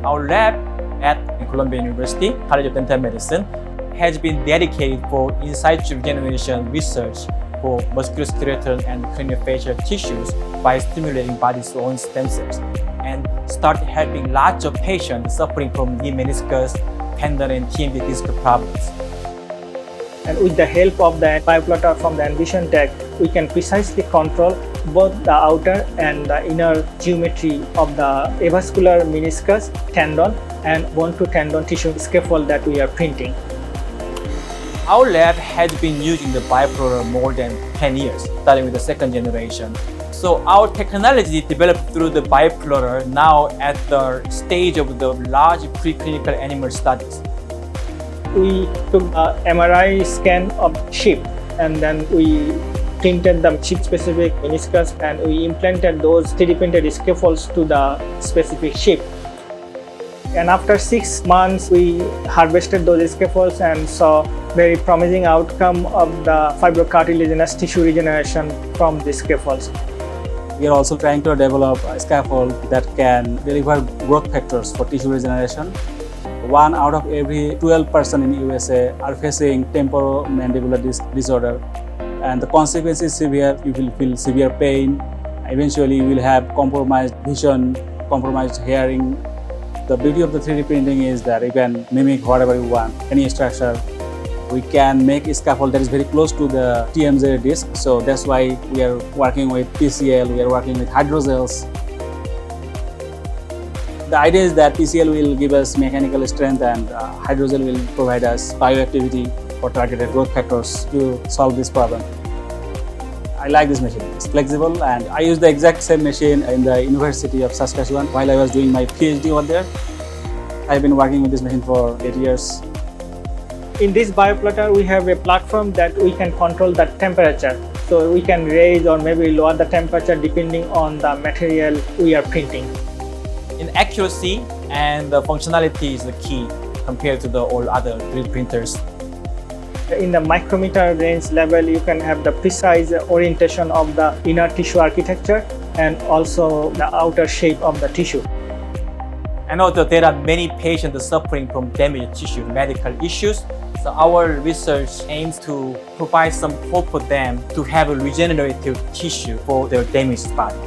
Our lab at Columbia University College of Dental Medicine has been dedicated for in situ regeneration research for musculoskeletal and craniofacial tissues by stimulating body's own stem cells, and start helping lots of patients suffering from knee meniscus, tendon, and TMD disc problems. And with the help of the bioplotter from the Envision tech, we can precisely control both the outer and the inner geometry of the avascular meniscus, tendon, and bone-to-tendon tissue scaffold that we are printing. Our lab has been using the bioplotter more than 10 years, starting with the second generation. So our technology developed through the bioplotter now at the stage of the large preclinical animal studies. We took a MRI scan of sheep, and then we printed the sheep-specific meniscus, and we implanted those 3D printed scaffolds to the specific sheep. And after 6 months, we harvested those scaffolds and saw very promising outcome of the fibrocartilaginous tissue regeneration from these scaffolds. We are also trying to develop a scaffold that can deliver growth factors for tissue regeneration. 1 out of every 12 person in USA are facing temporomandibular disorder, and the consequence is severe. You will feel severe pain. Eventually, you will have compromised vision, compromised hearing. The beauty of the 3D printing is that you can mimic whatever you want, any structure. We can make a scaffold that is very close to the TMJ disc. So that's why we are working with PCL, we are working with hydrogels. The idea is that PCL will give us mechanical strength and hydrogel will provide us bioactivity or targeted growth factors to solve this problem. I like this machine. It's flexible, and I use the exact same machine in the University of Saskatchewan while I was doing my PhD over there. I've been working with this machine for 8 years. In this bioplotter, we have a platform that we can control the temperature. So we can raise or maybe lower the temperature depending on the material we are printing. In accuracy and the functionality is the key compared to the all other 3D printers. In the micrometer range level, you can have the precise orientation of the inner tissue architecture and also the outer shape of the tissue. And also there are many patients suffering from damaged tissue medical issues. So our research aims to provide some hope for them to have a regenerative tissue for their damaged body.